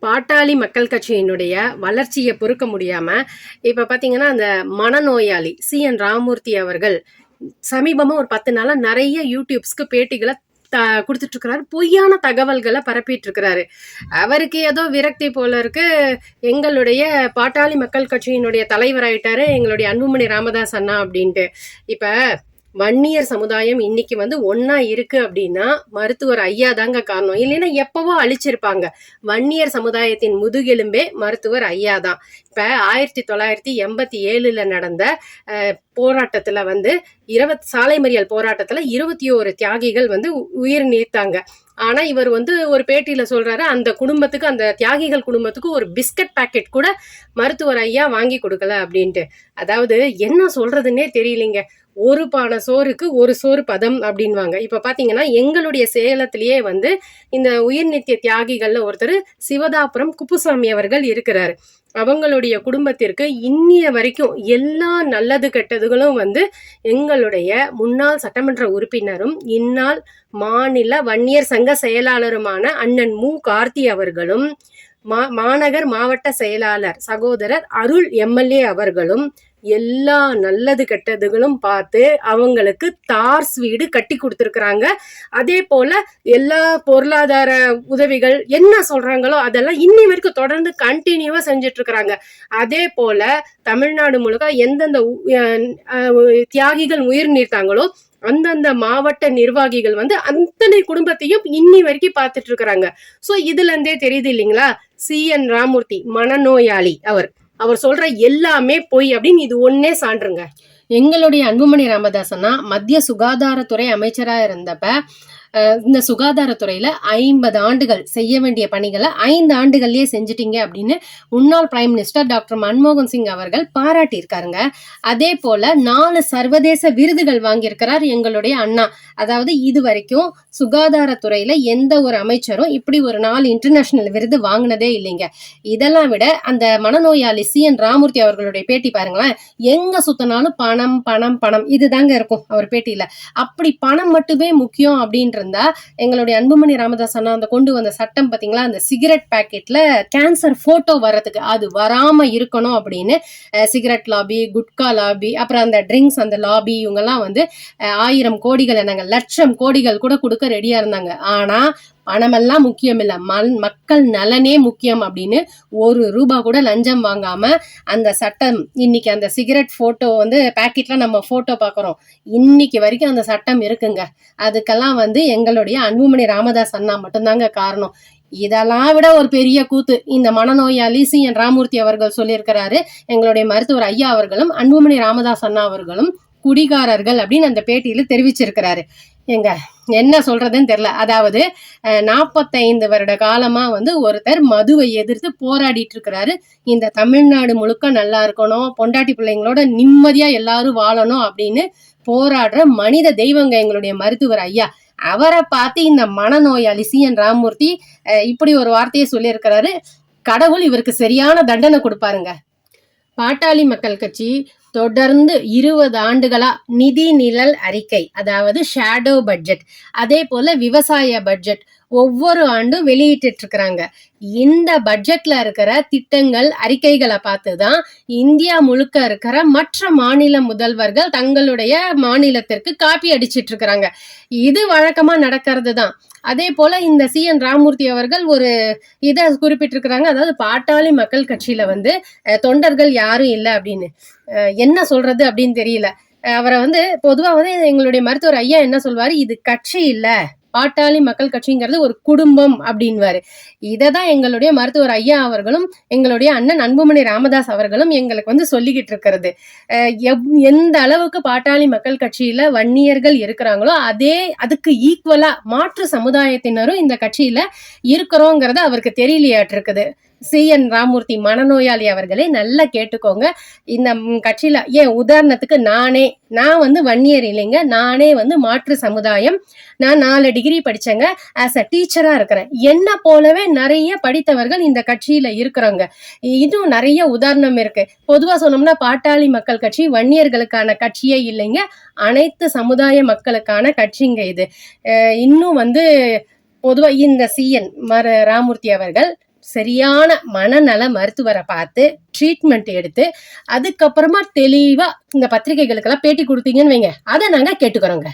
பாட்டாளி மக்கள் கட்சியினுடைய வளர்ச்சியை பொறுக்க முடியாம இப்ப பாத்தீங்கன்னா அந்த மனநோயாளி CN ராமூர்த்தி அவர்கள் சமீபமா ஒரு 10 நாளா நிறைய யூடியூப்ஸ்க்கு பேட்டிகளை கொடுத்துட்டு இருக்கிறாரு. பொய்யான தகவல்களை பரப்பிட்டு இருக்கிறாரு. அவருக்கு ஏதோ விரக்தி போல இருக்கு. எங்களுடைய பாட்டாளி மக்கள் கட்சியினுடைய தலைவர் ஆயிட்டாரு எங்களுடைய அன்புமணி ராமதாஸ் அண்ணா அப்படின்ட்டு. இப்ப வன்னியர் சமுதாயம் இன்னைக்கு ஒன்னா இருக்கு அப்படின்னா மருத்துவர் ஐயா தாங்க காரணம். இல்லைன்னா எப்பவோ அழிச்சிருப்பாங்க. வன்னியர் சமுதாயத்தின் முதுகெலும்பே மருத்துவர் ஐயா தான். இப்ப 1987 நடந்த போராட்டத்துல சாலை மறியல் போராட்டத்துல 21 தியாகிகள் உயிர் நீத்தாங்க. ஆனா இவர் ஒரு பேட்டியில சொல்றாரு, அந்த குடும்பத்துக்கு, அந்த தியாகிகள் குடும்பத்துக்கு ஒரு பிஸ்கட் பாக்கெட் கூட மருத்துவர் ஐயா வாங்கி கொடுக்கல அப்படின்ட்டு. அதாவது என்ன சொல்றதுன்னே தெரியலைங்க. ஒரு பானை சோறுக்கு ஒரு சோறு பதம் அப்படின்வாங்க. இப்ப பாத்தீங்கன்னா எங்களுடைய சேலத்திலேயே இந்த உயிர் நித்திய தியாகிகள்ல ஒருத்தர் சிவதாபுரம் குப்புசாமி அவர்கள் இருக்கிறாரு. அவங்களுடைய குடும்பத்திற்கு இன்னிய வரைக்கும் எல்லா நல்லது கெட்டதுகளும் எங்களுடைய முன்னாள் சட்டமன்ற உறுப்பினரும் இந்நாள் மாநில வன்னியர் சங்க செயலாளருமான அண்ணன் மு கார்த்தி அவர்களும் மாநகர் மாவட்ட செயலாளர் சகோதரர் அருள் MLA அவர்களும் எல்லா நல்லது கெட்டதுகளும் பார்த்து அவங்களுக்கு தார்ஸ் வீடு கட்டி கொடுத்துருக்குறாங்க. அதே போல எல்லா பொருளாதார உதவிகள் என்ன சொல்றாங்களோ அதெல்லாம் இன்னி வரைக்கும் தொடர்ந்து கண்டினியூவா செஞ்சுட்டு இருக்கிறாங்க. அதே போல தமிழ்நாடு முழுக்க எந்தெந்த தியாகிகள் உயிர் நீர்த்தாங்களோ அந்தந்த மாவட்ட நிர்வாகிகள் அத்தனை குடும்பத்தையும் இன்னி வரைக்கும் பார்த்துட்டு இருக்கிறாங்க. சோ இதுல இருந்தே தெரியுது இல்லைங்களா, CN ராமூர்த்தி மனநோயாளி. அவர் சொல்ற எல்லாமே பொய் அப்படின்னு இது ஒன்னே சான்றுங்க. எங்களுடைய அன்புமணி ராமதாசனா மத்திய சுகாதாரத்துறை அமைச்சரா இருந்தப்ப இந்த சுகாதாரத்துறையில 50 ஆண்டுகள் செய்ய வேண்டிய பணிகளை 5 ஆண்டுகள்லயே செஞ்சுட்டீங்க அப்படின்னு முன்னாள் பிரைம் மினிஸ்டர் டாக்டர் மன்மோகன் சிங் அவர்கள் பாராட்டியிருக்காருங்க. அதே போல 4 சர்வதேச விருதுகள் வாங்கியிருக்கிறார் எங்களுடைய அண்ணா. அதாவது இது வரைக்கும் சுகாதாரத்துறையில எந்த ஒரு அமைச்சரும் இப்படி ஒரு 4 இன்டர்நேஷனல் விருது வாங்கினதே இல்லைங்க. இதெல்லாம் விட அந்த மனநோயாளி CN ராமூர்த்தி அவர்களுடைய பேட்டி பாருங்களேன். எங்க சுத்தினாலும் பணம் பணம் பணம் இதுதாங்க இருக்கும் அவர் பேட்டியில. அப்படி பணம் மட்டுமே முக்கியம் அப்படின்ற எங்களுடைய அன்புமணி ராமதாஸ் அண்ணா கொண்டு வந்த சட்டம் பாத்தீங்களா, அந்த சிகரெட் பாக்கெட்ல கேன்சர் போட்டோ வர்றதுக்கு அது வராம இருக்கணும் அப்படின்னு சிகரெட் லாபி, குட்கா லாபி, அப்புறம் அந்த ட்ரிங்க்ஸ் அந்த லாபி, இவங்க எல்லாம் 1000 கோடிகள் என்னங்க லட்சம் கோடிகள் கூட கொடுக்க ரெடியா இருந்தாங்க. ஆனா பணமெல்லாம் முக்கியம் இல்ல, மக்கள் நலனே முக்கியம் அப்படின்னு 1 ரூபாய் கூட லஞ்சம் வாங்காம அந்த சட்டம் இன்னைக்கு அந்த சிகரெட் போட்டோ பாக்கெட்ல நம்ம போட்டோ பாக்குறோம், இன்னைக்கு வரைக்கும் அந்த சட்டம் இருக்குங்க. அதுக்கெல்லாம் எங்களுடைய அன்புமணி ராமதாஸ் அண்ணா மட்டும்தாங்க காரணம். இதெல்லாம் விட ஒரு பெரிய கூத்து இந்த மனநோயாளி CN ராமூர்த்தி அவர்கள் சொல்லியிருக்கிறாரு. எங்களுடைய மருத்துவர் ஐயா அவர்களும் அன்புமணி ராமதாஸ் அண்ணா அவர்களும் குடிகாரர்கள் அப்படின்னு அந்த பேட்டியில தெரிவிச்சிருக்கிறாரு. எங்க என்ன சொல்றதுன்னு தெரியல. அதாவது 45 வருட காலமா ஒருத்தர் மதுவை எதிர்த்து போராடிட்டு இருக்கிறாரு. இந்த தமிழ்நாடு முழுக்க நல்லா இருக்கணும், பொண்டாட்டி பிள்ளைங்களோட நிம்மதியா எல்லாரும் வாழணும் அப்படின்னு போராடுற மனித தெய்வங்க எங்களுடைய மருத்துவர் ஐயா. அவரை பார்த்து இந்த மனநோயாளி CN ராமூர்த்தி இப்படி ஒரு வார்த்தையை சொல்லியிருக்கிறாரு. கடவுள் இவருக்கு சரியான தண்டனை கொடுப்பாருங்க. பாட்டாளி மக்கள் கட்சி தொடர்ந்து 20 ஆண்டுகளா நிதி நிழல் அறிக்கை, அதாவது ஷேடோ பட்ஜெட், அதே போல விவசாய பட்ஜெட் ஒவ்வொரு ஆண்டும் வெளியிட்டு இருக்கிறாங்க. இந்த பட்ஜெட்ல இருக்கிற திட்டங்கள் அறிக்கைகளை பார்த்துதான் இந்தியா முழுக்க இருக்கிற மற்ற மாநில முதல்வர்கள் தங்களுடைய மாநிலத்திற்கு காப்பி அடிச்சிட்டு இருக்கிறாங்க. இது வழக்கமா நடக்கிறது தான். அதே போல இந்த CN ராமூர்த்தி அவர்கள் ஒரு இதை குறிப்பிட்டிருக்கிறாங்க. அதாவது பாட்டாளி மக்கள் கட்சியில தொண்டர்கள் யாரும் இல்லை அப்படின்னு. என்ன சொல்றது அப்படின்னு தெரியல. அவரை பொதுவா எங்களுடைய மருத்துவர் ஐயா என்ன சொல்வாரு, இது கட்சி இல்ல, பாட்டாளி மக்கள் கட்சிங்கிறது ஒரு குடும்பம் அப்படின்வாரு. இததான் எங்களுடைய மருத்துவர் ஐயா அவர்களும் எங்களுடைய அண்ணன் அன்புமணி ராமதாஸ் அவர்களும் எங்களுக்கு சொல்லிக்கிட்டு இருக்கிறது. எந்த அளவுக்கு பாட்டாளி மக்கள் கட்சியில வன்னியர்கள் இருக்கிறாங்களோ அதுக்கு ஈக்குவலா மாற்று சமுதாயத்தினரும் இந்த கட்சியில இருக்கிறோங்கிறது அவருக்கு தெரியலையாட்டு இருக்குது. CN ராமூர்த்தி மனநோயாளி அவர்களே நல்லா கேட்டுக்கோங்க. இந்த கட்சியில உதாரணத்துக்கு நான் வன்னியர் இல்லைங்க, நானே மாற்று சமுதாயம். நான் 4 டிகிரி படிச்சேங்க, ஆஸ் அ டீச்சரா இருக்கிறேன். என்ன போலவே நிறைய படித்தவர்கள் இந்த கட்சியில இருக்கிறாங்க. இன்னும் நிறைய உதாரணம் இருக்கு. பொதுவா சொன்னோம்னா பாட்டாளி மக்கள் கட்சி வன்னியர்களுக்கான கட்சியே இல்லைங்க, அனைத்து சமுதாய மக்களுக்கான கட்சிங்க இது. இன்னும் பொதுவா இந்த CN ராமூர்த்தி அவர்கள் சரியான மனநல மருத்துவரை பார்த்து ட்ரீட்மெண்ட் எடுத்து அதுக்கப்புறமா தெளிவா இந்த பத்திரிகைகளுக்கெல்லாம் பேட்டி கொடுத்தீங்கன்னு வைங்க, அதை நாங்க கேட்டுக்கிறோங்க.